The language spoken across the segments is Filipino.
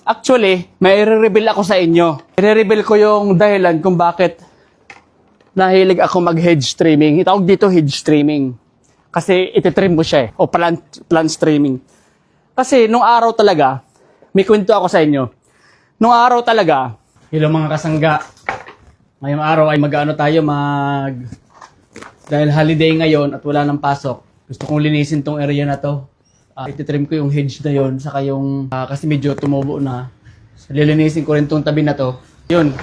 Actually, may i-reveal ako sa inyo. I-reveal ko yung dahilan kung bakit nahilig ako mag-hedge trimming. Itawag dito hedge trimming. Kasi ititrim mo siya o plant trimming. Kasi nung araw talaga, may kwento ako sa inyo. Nung araw talaga, hello mga kasangga, ngayong araw ay mag-ano tayo, dahil holiday ngayon at wala nang pasok, gusto kong linisin tong area na to. Ititrim ko yung hedge na yun, saka yung, kasi medyo tumubo na. So, lilinisin ko rin tong tabi na to. Yun,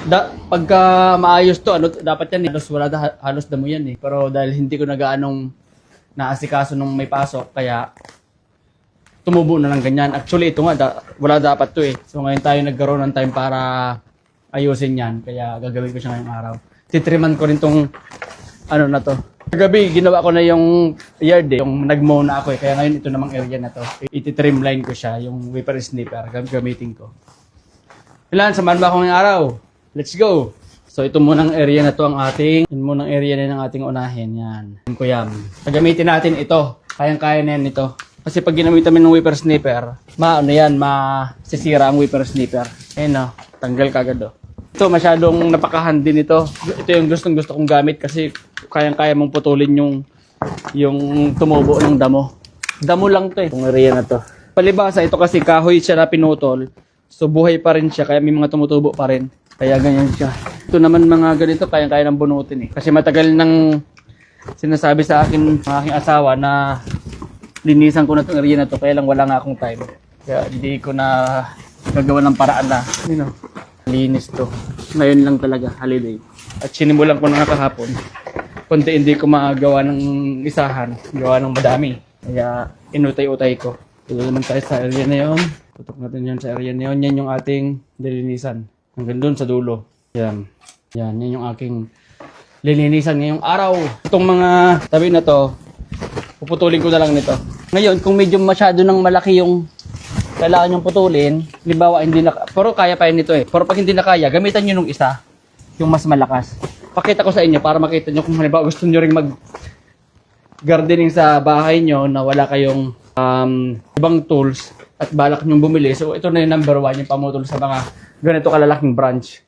pagka maayos to, dapat yan eh. Halos damo yan eh. Pero dahil hindi ko nagaanong naasikaso nung may pasok, kaya tumubo na lang ganyan. Actually, ito nga, wala dapat to eh. So ngayon tayo nagkaroon ng time para ayusin yan. Kaya gagawin ko siya ngayong araw. Titriman ko rin tong, ano na to. Kagabi, ginawa ko na yung yard eh. Yung nag-mow na ako eh. Kaya ngayon ito namang area na to. Iti-trimline ko siya, yung whipper snipper. Gamitin ko. Ilan, samahan ba ako ngayong araw? Let's go! So ito munang area na to ang ating, yun munang area na ng ating unahin. Yan. Yan ko yan. Gagamitin natin ito. Kayang-kaya na yan ito. Kasi pag ginamit namin ng whipper snipper, masisira ang whipper snipper. Ayun o, tanggal kagad o. Ito, masyadong napaka-handy nito. Ito yung gustong-gusto kong gamit kasi kayang-kaya mong putulin yung tumubo ng damo. Damo lang to eh. Itong area na to. Palibasa, ito kasi kahoy siya na pinutol. So buhay pa rin siya, kaya may mga tumutubo pa rin. Kaya ganyan siya. Ito naman mga ganito, kayang-kaya ng bunutin eh. Kasi matagal nang sinasabi sa akin, ng aking asawa na linisan ko na itong area na to, kaya lang wala nga akong time. Kaya hindi ko na gagawa ng paraan na, linis to. Ngayon lang talaga, holiday. At sinimulan ko na kahapon. Kundi hindi ko magawa ng isahan, gawa ng madami. Kaya inutay-utay ko. Tuloy naman tayo sa area na yun. Tutok natin yun sa area na yun. Yan yung ating lilinisan. Hanggang doon sa dulo. Yan. Yan yung aking lilinisan ngayong araw. Itong mga tabi na to, puputulin ko na lang nito. Ngayon, kung medyo masyado nang malaki yung kailangan yung putulin, halimbawa hindi na, pero kaya pa yun nito eh. Pero pag hindi na kaya, gamitan nyo nung isa, yung mas malakas. Pakita ko sa inyo para makita nyo kung halimbawa gusto nyo ring mag gardening sa bahay nyo na wala kayong ibang tools at balak nyo bumili. So ito na yung number 1, yung pamutol sa mga ganito kalalaking branch.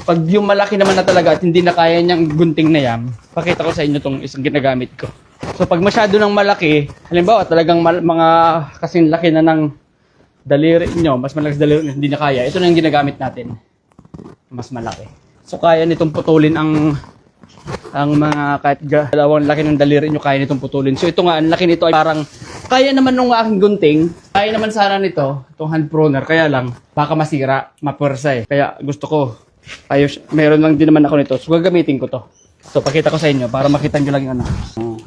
Pag yung malaki naman na talaga at hindi na kaya niyang gunting na yan, pakita ko sa inyo itong isang ginagamit ko. So pag masyado nang malaki, halimbawa talagang mga kasing laki na ng daliri nyo, mas malaki sa daliri nyo, hindi na kaya. Ito na yung ginagamit natin. Mas malaki. So kaya nitong putulin ang mga kahit dalawang laki ng daliri nyo, kaya nitong putulin. So ito nga, ang laki nito ay parang, kaya naman nung aking gunting, kaya naman sana nito, itong hand pruner, kaya lang, baka masira, mapwersa eh. Kaya gusto ko, ayos, meron lang din naman ako nito. So gagamitin ko to. So pakita ko sa inyo, para makita nyo lang yung ano.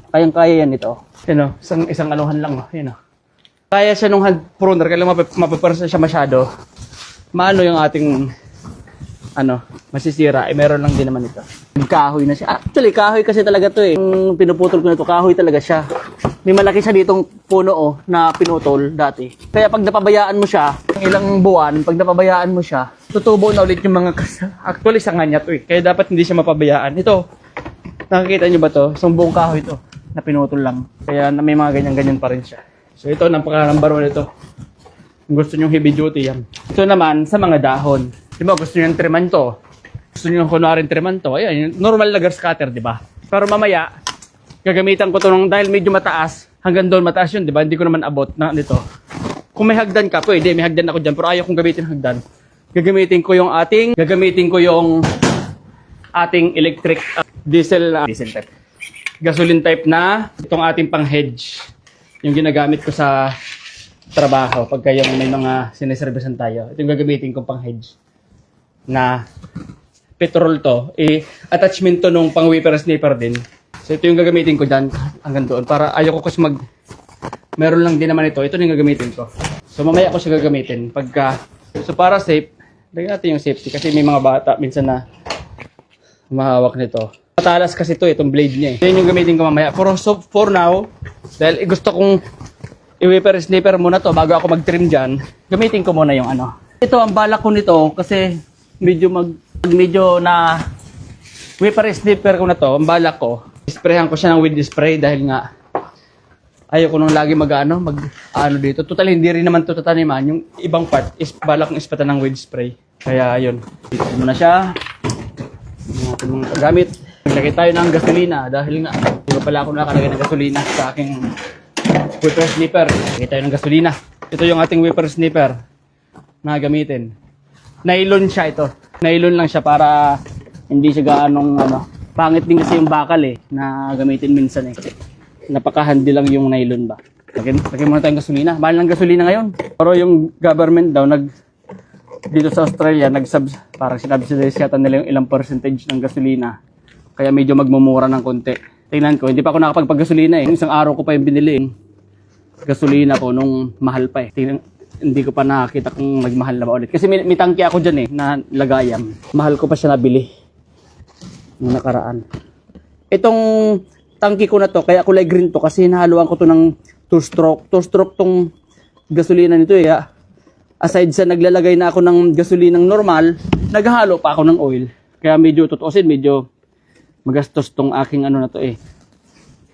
Kayang-kaya yan ito. Yun o, isang anuhan lang o. Yun o. Kaya siya nung hand pruner, kaya lang mapapwersa siya masyado. Maano yung ating masisira, meron lang din naman ito. Kahoy na siya. Actually, kahoy kasi talaga to eh. Yung pinuputol ko na ito, kahoy talaga siya. May malaki siya ditong puno na pinutol dati. Kaya pag napabayaan mo siya, ilang buwan, pag napabayaan mo siya, tutubo na ulit yung mga actually sanga niya to eh. Kaya dapat hindi siya mapabayaan. Ito, nakikita nyo ba to? Isang buong kahoy to na pinutol lang. Kaya may mga ganyan-ganyan pa rin siya. So ito, napaka-number 1 ito. Kung gusto nyo heavy duty yan. Ito naman, sa mga dahon. Diba, gusto nyo yung triman to. Gusto nyo yung kunwaring triman to. Ayan, normal na grass cutter, diba? Pero mamaya, gagamitan ko to dahil medyo mataas. Hanggang doon mataas yun, diba? Hindi ko naman abot na nito. Kung may hagdan ka, pwede. May hagdan ako dyan. Pero ayaw kong gamitin hagdan. Gagamitin ko yung ating electric diesel type. Gasoline type na itong ating pang hedge. Yung ginagamit ko sa trabaho pagka yung may mga sineservisan tayo. Ito yung gagamitin ko pang hedge na petrol to. Attachment to nung pang whipper snipper din. So ito yung gagamitin ko dyan hanggang doon. Para ayaw ko kasi meron lang din naman ito. Ito yung gagamitin ko. So mamaya ko siya gagamitin. So para safe, lagyan natin yung safety kasi may mga bata minsan na mahawak nito. Matalas kasi ito, itong blade niya eh. Yan yung gamitin ko mamaya. So for now, dahil gusto kong i-whipper snipper muna to bago ako mag-trim dyan, gamitin ko muna yung Ito, ang balak ko nito kasi medyo na whipper snipper ko na to, ang balak ko, isprayhan ko siya ng wind spray dahil nga Ayaw ko nung lagi mag-ano dito. Total, hindi rin naman ito tataniman. Yung ibang part is balak ng ispatan ng weed spray. Kaya, yun. Dito muna siya. Yung ating mga gamit. Naglagay tayo ng gasolina dahil nga, hindi pala ako nakalagay ng gasolina sa aking whipper snipper. Naglagay tayo ng gasolina. Ito yung ating whipper snipper na gamitin. Nylon siya ito. Nylon lang siya para hindi siya gaanong pangit din kasi yung bakal na gamitin minsan Napaka-handy lang yung nylon ba. Lagyan muna tayong gasolina. Mahal ng gasolina ngayon. Pero yung government daw dito sa Australia parang sinabsidize yata nila yung ilang percentage ng gasolina. Kaya medyo magmumura ng konti. Tingnan ko, hindi pa ako nakapagpag-gasolina Isang araw ko pa yung binili gasolina ko nung mahal pa hindi ko pa nakakita kung nagmahal na ba ulit. Kasi may tangke ako dyan na lagayan. Mahal ko pa siya nabili. Nung nakaraan. Itong tangke ko na to, kaya kulay green to kasi nahaluan ko to ng 2-stroke. 2-stroke tong gasolina nito Aside sa naglalagay na ako ng gasolinang normal, naghahalo pa ako ng oil. Kaya medyo tutuusin, medyo magastos tong aking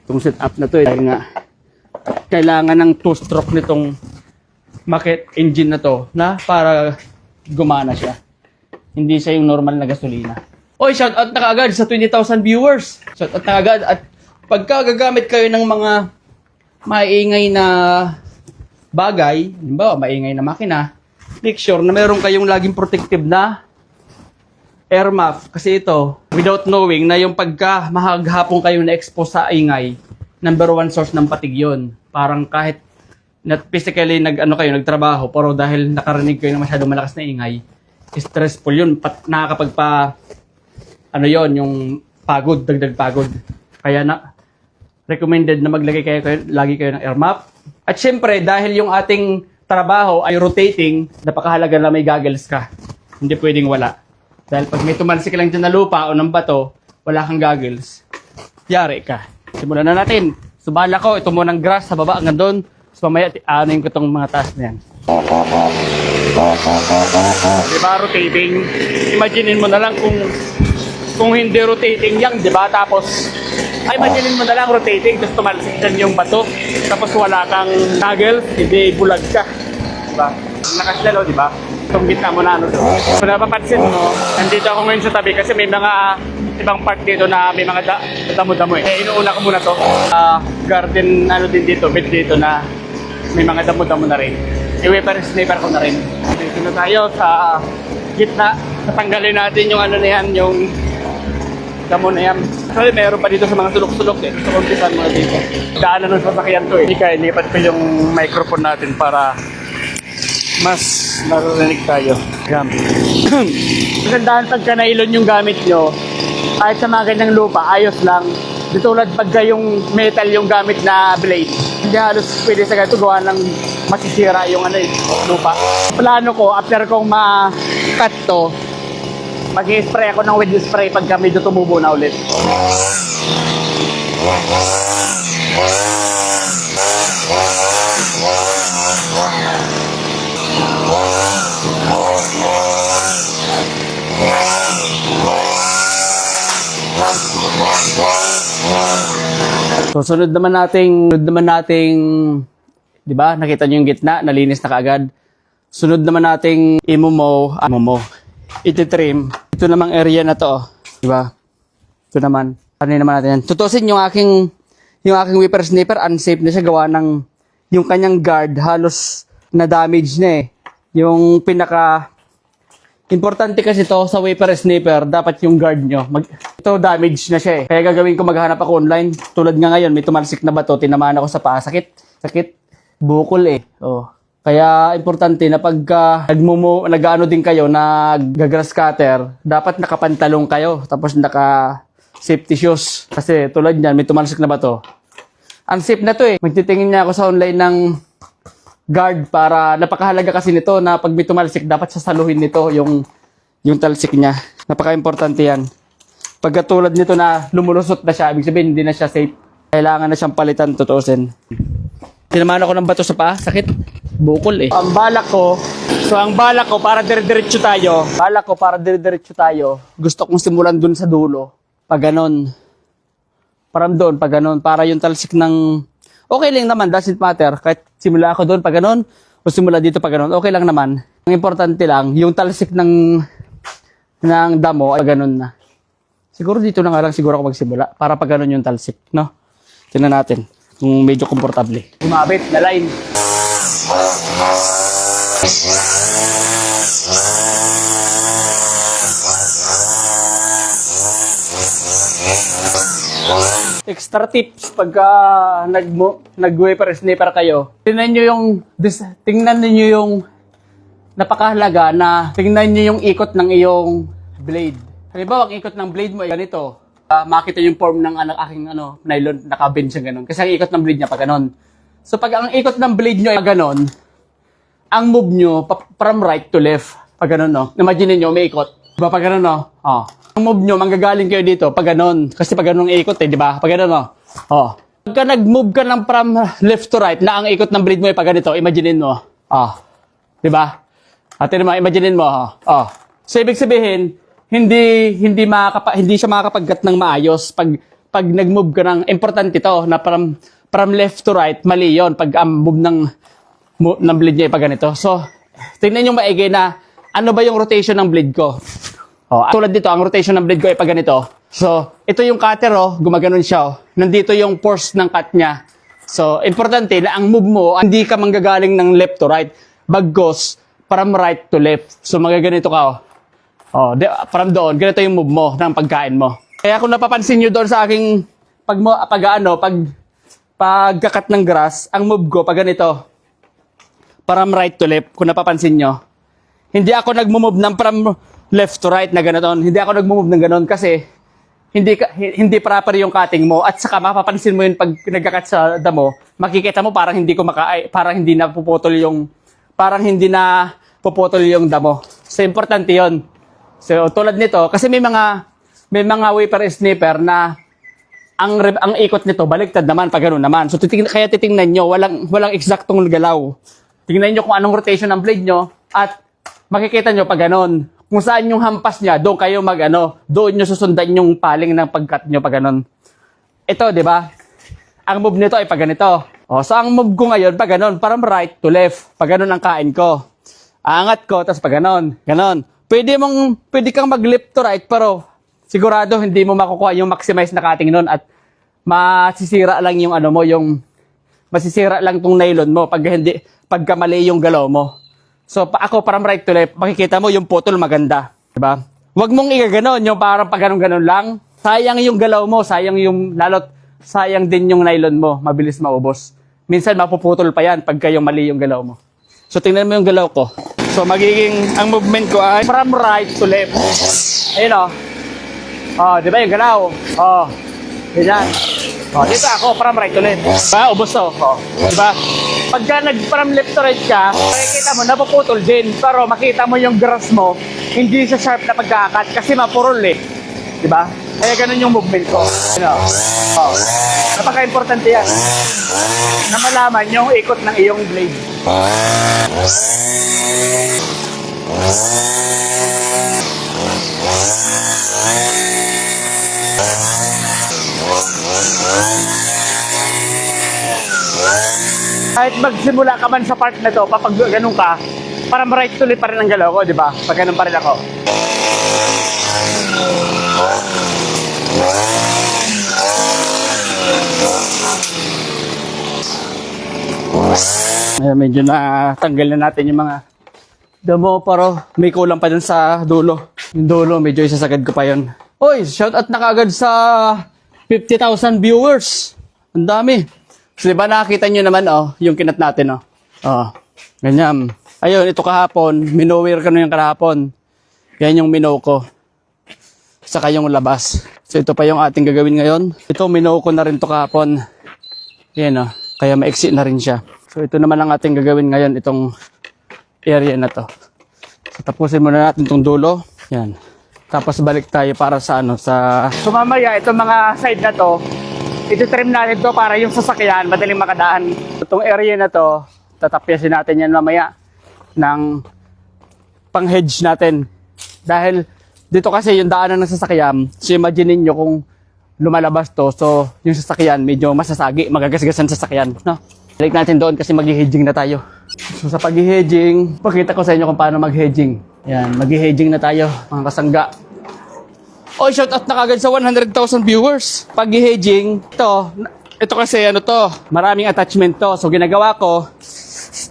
Itong setup na to Dahil nga, kailangan ng 2-stroke nitong market engine na to na para gumana siya. Hindi siya yung normal na gasolina. Oy, shout out na kaagad sa 20,000 viewers. Shout out na kaagad at pagka gagamit kayo ng mga maingay na bagay, halimbawa maingay na makina, make sure na meron kayong laging protective na air muff. Kasi ito, without knowing na yung pagka maghapon kayo na-expose sa ingay, number one source ng patig yun. Parang kahit physically nagtrabaho, pero dahil nakarinig kayo ng masyadong malakas na ingay, stressful yun. Nakakapagpa, yung pagod, dagdag pagod. Kaya recommended na maglagay lagi kayo ng air muff. At syempre, dahil yung ating trabaho ay rotating, napakahalaga na may goggles ka. Hindi pwedeng wala. Dahil pag may tumalsik lang dyan na lupa o ng bato, wala kang goggles, yari ka. Simulan na natin. Subala ko, ito munang grass sa baba hanggang doon. So mamaya, anin ko itong mga taas na yan. Diba rotating? Imaginein mo na lang kung hindi rotating yan, diba? Tapos, imaginein mo na lang rotating, tapos tumalsik dyan yung bato. Tapos wala kang goggles, hindi bulag ka. Diba? Nakaslalo, diba? Itong gitna mo na Kung napapansin mo, nandito ako ngayon sa tabi kasi may mga ibang part dito na may mga damo-damo inuuna ko muna to. Garden, din dito, bed dito na may mga damo-damo na rin. I-whipper sniper ko na rin. Dito na tayo sa gitna. Tatanggalin natin yung yung damo na yan. Actually, meron pa dito sa mga sulok-sulok So, kumpisan mo dito. Daanan ng sasakyan to Hindi kaya lipat ko yung microphone natin para mas naririnig tayo. Gamit. Magandaan pagka nailon yung gamit nyo, kahit sa mga ganyang lupa, ayos lang. Di tulad pagka yung metal yung gamit na blade. Hindi halos pwede sa ganito gawa ng masisira yung lupa. Plano ko, after kong ma-cut to, mag-i-spray ako ng weed spray pagka medyo tumubo na ulit. So sunod naman nating, 'di ba? Nakita niyo yung gitna, nalinis na kaagad. Sunod naman nating ititrim. Ito namang area na to, 'di ba? Ito naman. Ano naman natin yan? Tutusin yung aking whipper snipper, unsafe na siya gawa ng yung kanyang guard halos na damage na Yung importante kasi to sa whipper snipper, dapat yung guard nyo. Ito damage na siya Kaya gagawin ko, maghanap ako online. Tulad nga ngayon, may tumalsik na bato, tinamaan ako sa paa. Sakit. Bukol Oh. Kaya importante na pagka nag-ano din kayo, nag-grass cutter, dapat nakapantalong kayo. Tapos naka-safety shoes. Kasi tulad niyan, may tumalsik na bato. Unsafe na to Magtitingin niya ako sa online ng guard para napakahalaga kasi nito na pag may tumalsik dapat sasaluhin nito yung talsik niya. Napaka-importante yan. Pagkatulad nito na lumulusot na siya, ibig sabihin hindi na siya safe. Kailangan na siyang palitan, tutuusin. Tinamaan ako ng bato sa paa, sakit. Bukol Ang balak ko para dire-diretso tayo. Gusto kong simulan dun sa dulo. Pag ganon. Para yung talsik ng okay lang naman, doesn't matter. Kahit simula ako doon pa ganun, o simula dito pa ganun, okay lang naman. Ang importante lang, yung talsik ng damo ay ganun na. Siguro dito na nga lang siguro ako magsimula para pag ganun yung talsik, no? Tingnan natin kung medyo komportable. Umabit na line. Extra tips pagka nag-wafer sniper kayo. Tingnan niyo yung napakahalaga na tingnan niyo yung ikot ng iyong blade. Halimbawa, ang ikot ng blade mo ay ganito. Makita yung form ng aking nylon, nakabend siya ganun. Kasi ang ikot ng blade niya pa ganun. So pag ang ikot ng blade niyo ay ganun, ang move niyo from right to left. Pag ganun, no? Imagine niyo may ikot. Diba pag ganun, no? Oh. Ang move nyo, manggagaling kayo dito pag ganun. Kasi pag ganun ang ikot di ba? Pag ganun, no? Oh. Pagka nag-move ka ng from left to right, na ang ikot ng blade mo ay pag ganito, imaginein mo. Oh. Di ba? At imaginein mo, oh. So, ibig sabihin, hindi siya makakapagkat ng maayos pag nag-move ka ng, importante to, na from left to right, mali yon pag move ng blade niya ay pag ganito. So, tingnan nyo maigi na, ano ba yung rotation ng blade ko? Oh, tulad dito, ang rotation ng blade ko ay pag ganito. So, ito yung cutter, gumaganon siya. Nandito yung force ng cut niya. So, importante na ang move mo, hindi ka manggagaling ng left to right. Bagos, from right to left. So, magaganito ka, from doon, ganito yung move mo ng pagkain mo. Kaya kung napapansin nyo doon sa aking pagkakat ng grass, ang move ko, pag ganito, from right to left, kung napapansin nyo. Hindi ako nag-move ng from left to right na ganoon. Hindi ako nag-move ng ganoon kasi hindi proper yung cutting mo at saka mapapansin mo yun pag nagka-cut sa damo, makikita mo parang hindi na puputol yung damo. So importante 'yon. So tulad nito kasi may mga wafer sniper na ang ikot nito baliktad naman pag ganoon naman. So kaya titingnan niyo walang eksaktong galaw. Tingnan niyo kung anong rotation ng blade nyo at makikita nyo pag ganoon. Kung saan yung hampas niya, doon kayo doon nyo susundan yung paling ng pagkat nyo pag ganon. Ito, di ba? Ang move nito ay pag ganito. So ang move ko ngayon, pag ganon, from right to left. Pag ganon ang kain ko. Angat ko, tapos pag ganon. Ganon. Pwede kang mag-left to right, pero sigurado hindi mo makukuha yung maximize na cutting nun at masisira lang yung masisira lang tong nylon mo pagka mali yung galaw mo. So, ako from right to left, makikita mo yung putol maganda. Diba? Huwag mong igaganon, yung parang pag ganon lang. Sayang yung galaw mo, sayang din yung nylon mo, mabilis maubos. Minsan mapuputol pa yan pagka yung mali yung galaw mo. So, tingnan mo yung galaw ko. So, ang movement ko ay from right to left. Ayun diba yung galaw? Ganyan. Dito ako from right to left. Diba? Ubos to. Diba? Pagka from left to right ka, makikita mo, napuputol din. Pero makita mo yung grass mo, hindi siya sharp na pagkakat kasi mapurol Diba? Kaya ganun yung movement ko. Napaka-importante yan. Na malaman yung ikot ng iyong blade. Kahit magsimula ka man sa part na to, kapag ganun ka, parang right to left pa rin ang galaw ko, di ba? Pag ganun pa rin ako. Medyo natanggal na natin yung mga damo, pero may kulang pa dun sa dulo. Yung dulo, medyo isasagad ko pa yun. Oy, shoutout na kaagad sa 50,000 viewers. Ang dami. So, diba nakakita nyo naman, yung kinat natin, ganyan. Ayun, ito kahapon, minower ko na yung kahapon. Yan yung minow ko. Saka yung labas. So, ito pa yung ating gagawin ngayon. Ito, minow ko na rin to kahapon. Yan, kaya maiksi na rin siya. So, ito naman ang ating gagawin ngayon, itong area na to. So, tapusin muna natin itong dulo. Yan. Tapos, balik tayo para sa So, mamaya, itong mga side na to, iti-trim natin to para yung sasakyan madaling makadaan. Itong area na to, tatapyasin natin yan mamaya ng pang-hedge natin. Dahil dito kasi yung daanan ng sasakyan, so imagine nyo kung lumalabas to. So, yung sasakyan, medyo masasagi, magagasgasan sa sasakyan. No? Balik natin doon kasi mag-hedging na tayo. So, sa pag-hedging, pakita ko sa inyo kung paano mag-hedging. Yan, mag-hedging na tayo, mga kasangga. Oh, shout out na kagad sa 100,000 viewers. Pag-hedging, ito kasi ano to, maraming attachment to. So, ginagawa ko,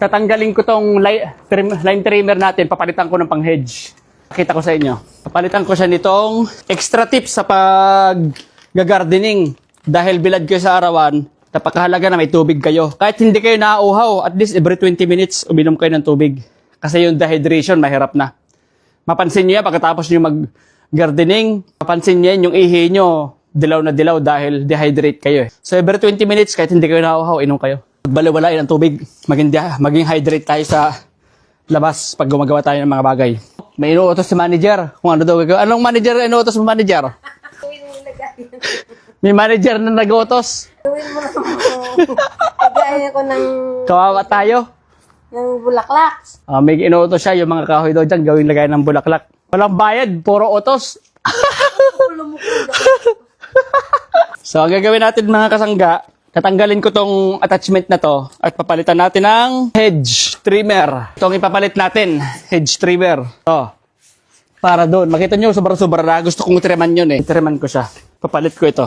tatanggalin ko tong line trimmer natin, papalitan ko ng pang-hedge. Pakita ko sa inyo. Papalitan ko siya nitong extra tips sa pag-gardening. Dahil bilad kayo sa arawan, napakahalaga na may tubig kayo. Kahit hindi kayo nauuhaw, at least every 20 minutes, uminom kayo ng tubig. Kasi yung dehydration, mahirap na. Mapansin nyo yan, pagkatapos nyo mag-gardening, mapansin nyo yan, yung ihi nyo, dilaw na dilaw dahil dehydrate kayo. So every 20 minutes, kahit hindi kayo nauuhaw, inom kayo. Magbaliwalain ng tubig, maging hydrate tayo sa labas pag gumagawa tayo ng mga bagay. May inuutos si manager. Kung ano daw gagawin. Anong manager inuutos mo manager? May manager na nag-utos. Gawin mo na kagaya ko ng Kawawa tayo. bulaklak. May inuutos siya, yung mga kahoy daw dyan, gawin lagay ng bulaklak. Walang bayad, puro utos. So, ang gagawin natin mga kasangga, tatanggalin ko tong attachment na to at papalitan natin ng hedge trimmer. Itong ipapalit natin, hedge trimmer. Para doon. Makita nyo, sobra-sobra na. Gusto kong triman yun eh. Triman ko siya. Papalit ko ito.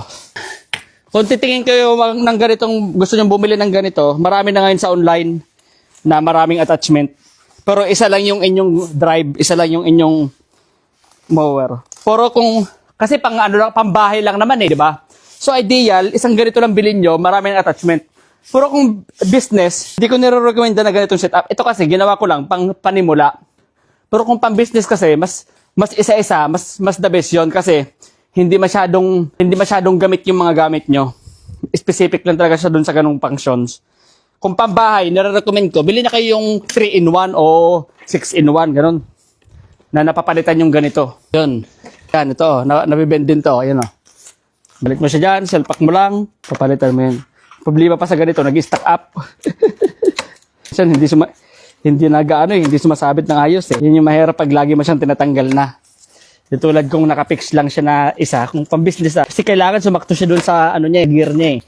Kung titingin kayo ng ganitong, gusto nyo bumili ng ganito, marami na ngayon sa online na maraming attachment. Pero isa lang yung inyong drive, isa lang yung inyong mower. Pero kasi pambahay lang naman eh, di ba? So ideal, isang ganito lang bilhin nyo, maraming attachment. Pero kung business, hindi ko nire-recommend na ganitong setup. Ito kasi, ginawa ko lang, pang panimula. Pero kung pang business kasi, mas isa-isa, mas the best yun kasi hindi masyadong gamit yung mga gamit nyo. Specific lang talaga siya dun sa ganung functions. Kung pambahay, nire-recommend ko, bili na kayo yung 3-in-1 o 6-in-1, ganun. Na napapalitan yung ganito. Yun. Yan, ito. Nabibend din to. Ayan o. Balik mo siya dyan, selpak mo lang, papalitan mo yun. Problema pa sa ganito, nag-stack up. Hindi sumasabit ng ayos eh. Yun yung mahirap pag lagi mo siyang tinatanggal na. Tulad kung nakapix lang siya na isa, kung pang-business kasi kailangan sumakto siya dun sa gear niya eh.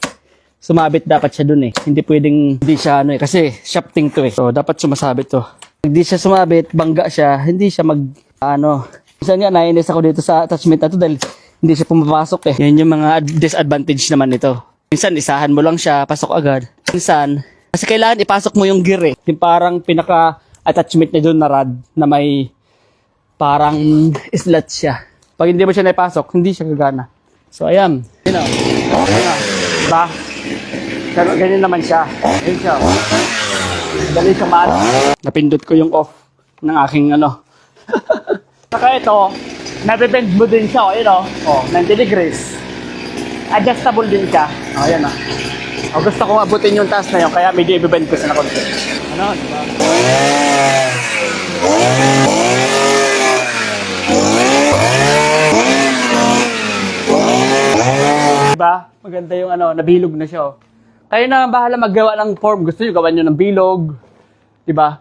Sumabit dapat siya dun eh. Hindi pwedeng hindi siya kasi shafting to eh. So dapat sumasabit to. Pag di siya sumabit, bangga siya, hindi siya Minsan nga nainis ako dito sa attachment na to dahil hindi siya pumapasok eh. Yan yung mga disadvantage naman nito. Minsan isahan mo lang siya, pasok agad. Minsan, kasi kailangan ipasok mo yung gear eh. Yung parang pinaka-attachment niya doon na rod na may parang slot siya. Pag hindi mo siya naipasok, hindi siya gagana. So ayan. Diba? Ganyan naman siya. Ganyan siya. Dali siya napindot ko yung off ng aking Saka ito, nabibend mo din siya. Ayun 90 degrees. Adjustable din siya. Ayan gusto kong abutin yung taas na yun, kaya medyo i-bend ko siya na konti. Diba? Diba? Maganda yung nabilog na siya. Kayo na bahala maggawa ng form. Gusto nyo gawan nyo ng bilog. Diba?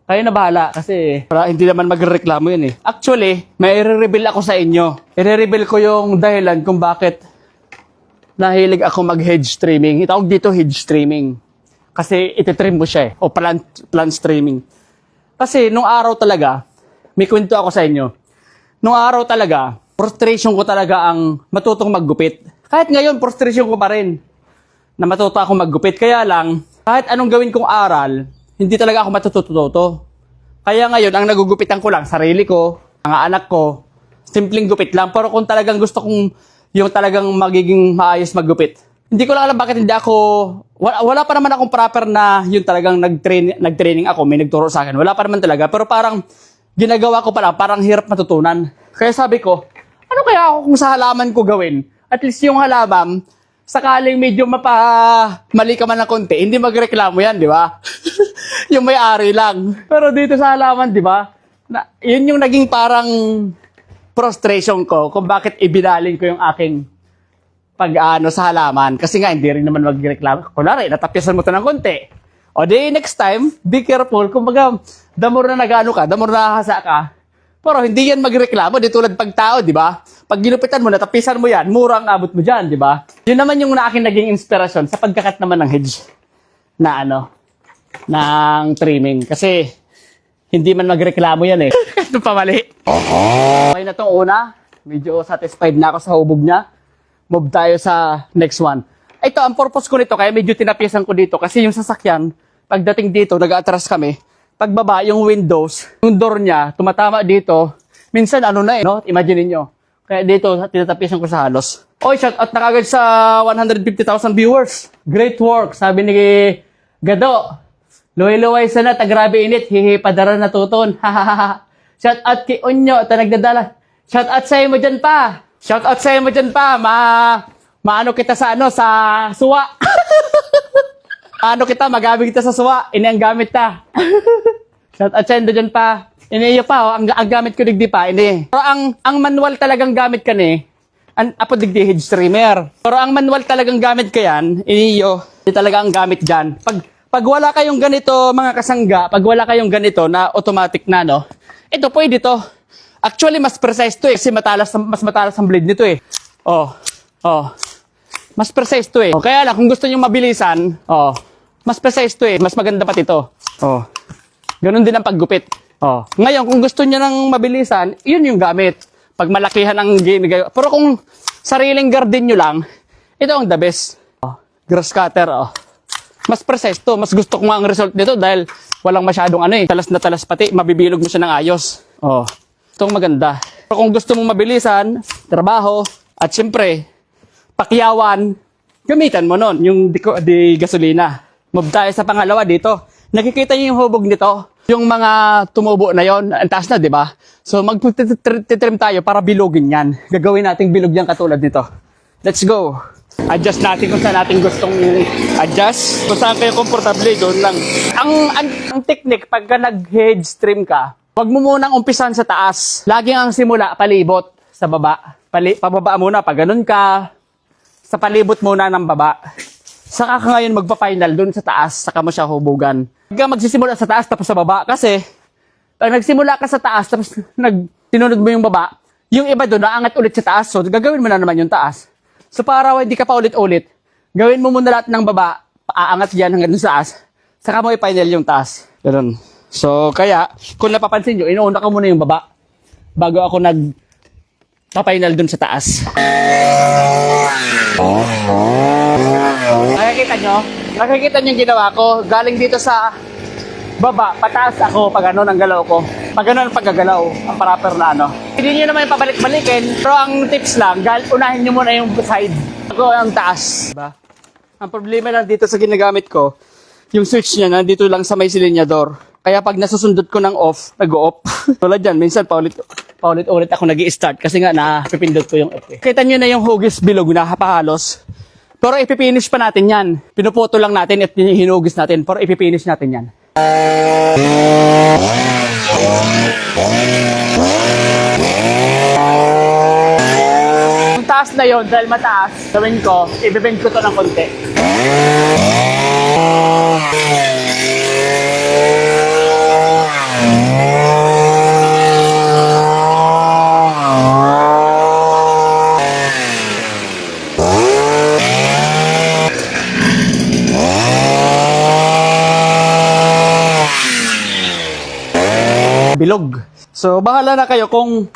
Kayo na bahala kasi para hindi naman magreklamo yun eh. Actually, may i-reveal ako sa inyo. I-reveal ko yung dahilan kung bakit nahilig ako mag-hedge trimming. Itawag dito hedge trimming. Kasi ititrim mo siya eh. O plant trimming. Kasi nung araw talaga, may kwento ako sa inyo. Nung araw talaga, frustration ko talaga ang matutong maggupit. Kahit ngayon, frustration ko pa rin na matuto ako maggupit. Kaya lang, kahit anong gawin kong aral, hindi talaga ako matututo. Kaya ngayon, ang nagugupitan ko lang, sarili ko, mga anak ko, simpleng gupit lang. Pero kung talagang gusto kong yung talagang magiging maayos maggupit, hindi ko lang alam bakit hindi ako, wala pa naman akong proper na yung talagang nag-training ako, may nagturo sa akin. Wala pa naman talaga. Pero parang ginagawa ko pa lang, parang hirap matutunan. Kaya sabi ko, ano kaya ako kung sa halaman ko gawin? At least yung halaman, sakaling medyo mali ka man ng konti, hindi magreklamo yan, di ba? Yung may-ari lang. Pero dito sa halaman, di ba? Yun yung naging parang frustration ko kung bakit ibinaling ko yung aking sa halaman. Kasi nga, hindi rin naman magreklamo. Kunwari, natapyasan mo ito ng konti. O di, next time, be careful. Kumbaga, the more na nag-ano ka, the more na nakahasa ka. Pero hindi yan magreklamo, di tulad pagtao, di ba? pag ginupitan mo, natapisan mo yan, murang abot mo dyan, di ba? Yun naman yung na akin naging inspirasyon sa pagkakat naman ng hedge na ng trimming. Kasi, hindi man magreklamo yan eh. Ito pa mali. Okay na itong una. Medyo satisfied na ako sa hubog niya. Move tayo sa next one. Ito, ang purpose ko nito, kaya medyo tinapisan ko dito. Kasi yung sasakyan, pagdating dito, nag-atras kami. Pagbaba, yung windows, yung door niya, tumatama dito. Minsan, no? Imagine niyo. Kaya dito, tinatapisan ko sa halos. Oy, shout out na kagad sa 150,000 viewers. Great work, sabi ni Gado. Luway-luway sana, grabe init, hihipadara na tuton. Shout out kay Onyo, nagdadala. Shout out sa mo dyan pa. Shout out sa mo dyan pa. Maano kita sa sa suwa. Ano kita, magamit kita sa suwa. Ini ang gamit ta. Shout out sa inyo dyan pa. Ini iyo pa, ang gamit ko digdi pa, ini. Pero ang manual talagang gamit ka ni, apo digdi hedge trimmer. Pero ang manual talagang gamit ka yan, ini iyo, hindi talaga ang gamit dyan. Pag wala kayong ganito, mga kasangga, pag wala kayong ganito na automatic na, no? Ito, pwede to. Actually, mas precise to eh. Kasi mas matalas ang blade nito eh. Oh. Mas precise to eh. Kaya lang, kung gusto nyo mabilisan, mas precise to eh. Mas maganda pa ito. Ganun din ang paggupit. Ngayon, kung gusto nyo ng mabilisan, yun yung gamit. Pag malakihan ang ginagawa. Pero kung sariling garden nyo lang, ito ang the best. Grass cutter, Mas precise to. Mas gusto ko nga ang result nito dahil walang masyadong talas na talas pati. Mabibilog mo siya ng ayos. Itong maganda. Pero kung gusto mong mabilisan, trabaho, at syempre, pakyawan, gamitan mo nun, yung di gasolina. Move tayo sa pangalawa dito. Nakikita niyo yung hubog nito? Yung mga tumubo na yon, ang taas na, di ba? So, mag-trim tayo para bilogin yan. Gagawin nating bilog yan katulad nito. Let's go. Adjust natin kung saan natin gustong adjust. Kung saan kayo komportable, doon lang. Ang technique, pagka nag-hedge trim ka, huwag mo munang umpisan sa taas. Laging ang simula, palibot sa baba. Pababa muna, pag ganun ka, sa palibot muna ng baba. Saka ka ngayon magpa-final doon sa taas, saka mo siya hubugan. Huwag ka magsisimula sa taas tapos sa baba. Kasi, pag nagsimula ka sa taas tapos tinunod mo yung baba, yung iba doon, naangat ulit sa taas. So, gagawin mo na naman yung taas. So, para hindi ka pa ulit-ulit, gawin mo muna lahat ng baba, aangat yan hanggang sa taas, saka mo i-final yung taas. Ganun. So, kaya, kung napapansin nyo, inuuna ko muna yung baba, bago ako pa-final dun sa taas. Nakikita nyo yung ginawa ko, galing dito sa baba, pataas ako pag ang galaw ko. Pag ang paggagalaw, ang proper na Hindi nyo naman yung pabalik-balikin, pero ang tips lang, unahin nyo muna yung side. Ako ang taas. Diba? Ang problema lang dito sa ginagamit ko, yung switch niya nandito lang sa may silinyador. Kaya pag nasusundot ko ng off, nag-off. Tulad dyan, minsan paulit-ulit ako nag-i-start kasi nga napipindot ko yung off. Kita nyo na yung hugis bilog na hapahalos. Pero ipipinish pa natin yan. Pinuputo lang natin at hinugis natin, pero ipipinish natin yan. Yung taas na yon dahil mataas, gawin ko, ibibend ko to ng konti. Bilog. So, bahala na kayo kung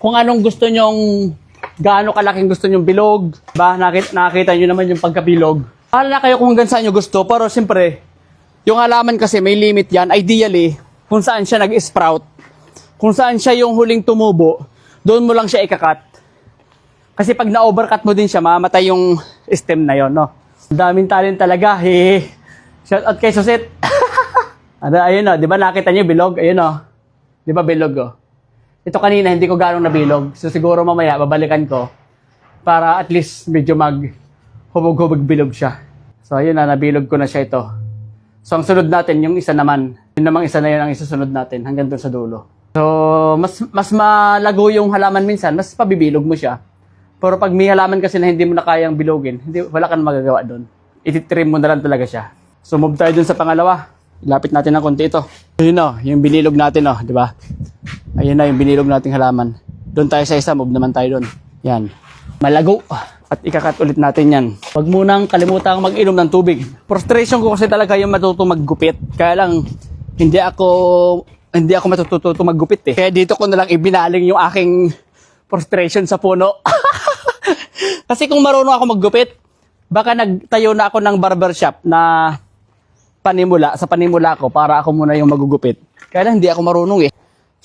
anong gusto nyong, gaano kalaking gusto nyong bilog. Nakakita nyo naman yung pagkabilog. Bahala na kayo kung hanggang saan nyo gusto. Pero siyempre, yung halaman kasi may limit yan. Ideally, kung saan siya nag-sprout, kung saan siya yung huling tumubo, doon mo lang siya ikakat. Kasi pag na-overcut mo din siya, mamatay yung stem na yon, Daming talent talaga. Shout out kay Susit. Ayun di ba nakita nyo bilog? Ayun di ba bilog Ito kanina hindi ko ganong nabilog. So siguro mamaya babalikan ko para at least medyo hubog-hubog bilog siya. So ayun nabilog ko na siya ito. So ang sunod natin yung isa naman. Yung namang isa na yun ang isusunod natin hanggang doon sa dulo. So mas malago yung halaman minsan, mas pabibilog mo siya. Pero pag may halaman kasi na hindi mo na kayang bilogin, wala kang magagawa doon. Ititrim mo na lang talaga siya. So move tayo dun sa pangalawa. Ilapit natin ng konti ito. Ayun yung binilog natin, di ba? Ayun na yung binilog nating halaman. Doon tayo sa isa, move naman tayo doon. Yan. Malago. At ikakat ulit natin yan. Huwag munang kalimutang mag-inom ng tubig. Frustration ko kasi talaga yung matuto maggupit. Kaya lang, hindi ako matututo maggupit eh. Kaya dito ko na lang ibinaling yung aking frustration sa puno. Kasi kung marunong ako maggupit, baka nagtayo na ako ng barbershop na sa panimula ko para ako muna yung magugupit. Kaya lang hindi ako marunong eh.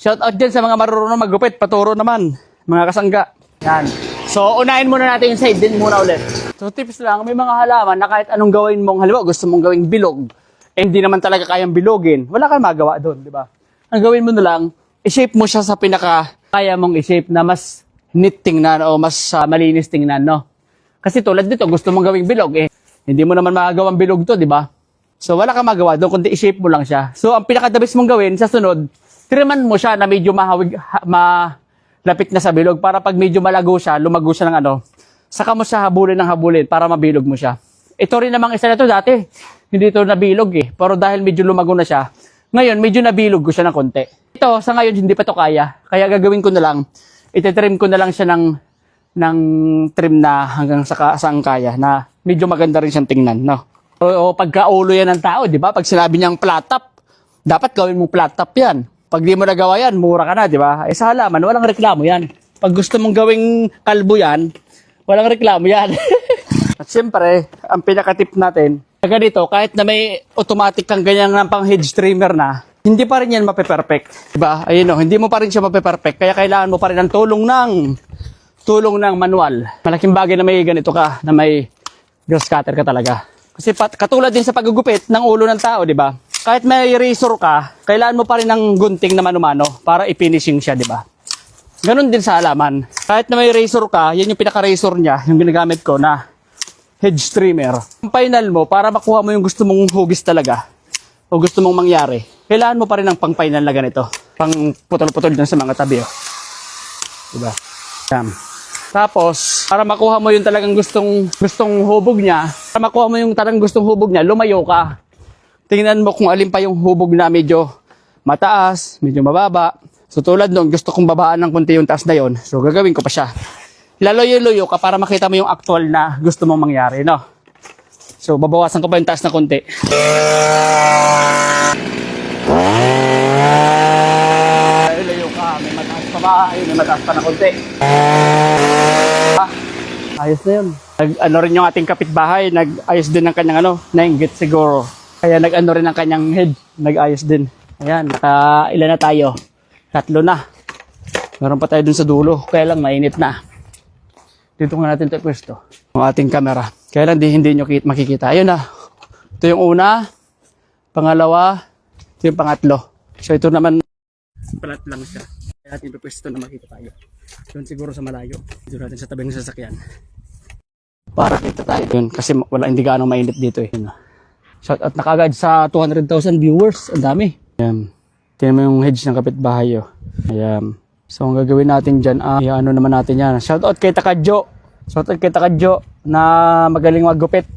Shout out dyan sa mga marunong maggupit, paturo naman, mga kasangga. Yan. So, unahin muna natin yung side din muna ulit. So, tips lang, may mga halaman na kahit anong gawin mong, halimbawa gusto mong gawing bilog, eh hindi naman talaga kayang bilogin, wala kang magawa doon, di ba? Ang gawin mo na lang, i-shape mo siya sa pinaka kaya mong i-shape na mas neat tingnan o mas malinis tingnan, no? Kasi tulad dito, gusto mong gawing bilog, eh, hindi mo naman magagawang bilog to, di ba? So, wala kang magawa doon, kundi i-shape mo lang siya. So, ang pinakadabis mong gawin sa sunod, tiriman mo siya na medyo malapit na sa bilog para pag medyo malago siya, lumago siya ng ano, saka mo siya habulin ng habulin para mabilog mo siya. Ito rin namang isa na to dati, hindi ito nabilog eh, pero dahil medyo lumago na siya, ngayon medyo nabilog ko siya ng konti. Ito, sa ngayon hindi pa to kaya gagawin ko na lang, itetrim ko na lang siya ng trim na hanggang saan kaya, na medyo maganda rin siyang tingnan, no? O pagkaulo yan ng tao, di ba? Pag sinabi niyang flat top, dapat gawin mo flat top yan. Pag di mo nagawa yan, mura ka na, di ba? Eh sa halaman, walang reklamo yan. Pag gusto mong gawing kalbo yan, walang reklamo yan. At siyempre, ang pinaka-tip natin, ganito, kahit na may automatic kang ganyan ng pang hedge trimmer na, hindi pa rin yan mape-perfect. Diba? Ayun o, hindi mo pa rin siya mape-perfect. Kaya kailangan mo pa rin ng tulong ng manual. Malaking bagay na may ganito ka, na may grass cutter ka talaga. Kasi katulad din sa paggugupit ng ulo ng tao, di ba? Kahit may razor ka, kailangan mo pa rin ng gunting na mano-mano para i-finishing siya, di ba? Ganon din sa halaman. Kahit na may razor ka, yan yung pinaka-razor niya, yung ginagamit ko na hedge trimmer. Ang final mo, para makuha mo yung gusto mong hugis talaga, o gusto mong mangyari, kailangan mo pa rin ng pang-final na ganito. Pang putol-putol dyan sa mga tabi, oh. Diba? Yan. Tapos, para makuha mo yung talagang gustong hubog niya, para makuha mo yung talagang gustong hubog niya, lumayo ka. Tingnan mo kung alin pa yung hubog na medyo mataas, medyo mababa. So tulad nun, gusto kong babaan ng konti yung taas na yon. So gagawin ko pa siya. Laloyo-loyo ka para makita mo yung actual na gusto mong mangyari, no? So babawasan ko pa yung taas na konti. Laloyo ka, may mataas pa ba? Ayun, may mataas pa na konti. Ayos na yun. Nag-ano rin yung ating kapitbahay, nag-ayos din ng kanyang nainggit siguro. Kaya nag-ano rin ang kanyang head, nag-ayos din. Ayan, ilan na tayo? 3 na. Meron pa tayo dun sa dulo, kaya lang mainit na. Dito nga natin ito pwesto. Ang ating camera. Kaya lang hindi nyo makikita. Ayun na. Ito yung una, pangalawa, ito yung pangatlo. So ito naman, palat lang siya. Kaya natin ito pwesto na makita tayo. Doon siguro sa malayo. Dito natin sa tabi ng sasakyan. Para kita tayo. Yun, kasi hindi gaano mainit dito eh. Yun. Shoutout na kagad sa 200,000 viewers. Ang dami. Ayan. Tingnan mo yung hedge ng kapitbahay. Ayan. So, ang gagawin natin dyan, ano naman natin yan. Shoutout kay Takadjo. Shoutout kay Takadjo na magaling maggupit.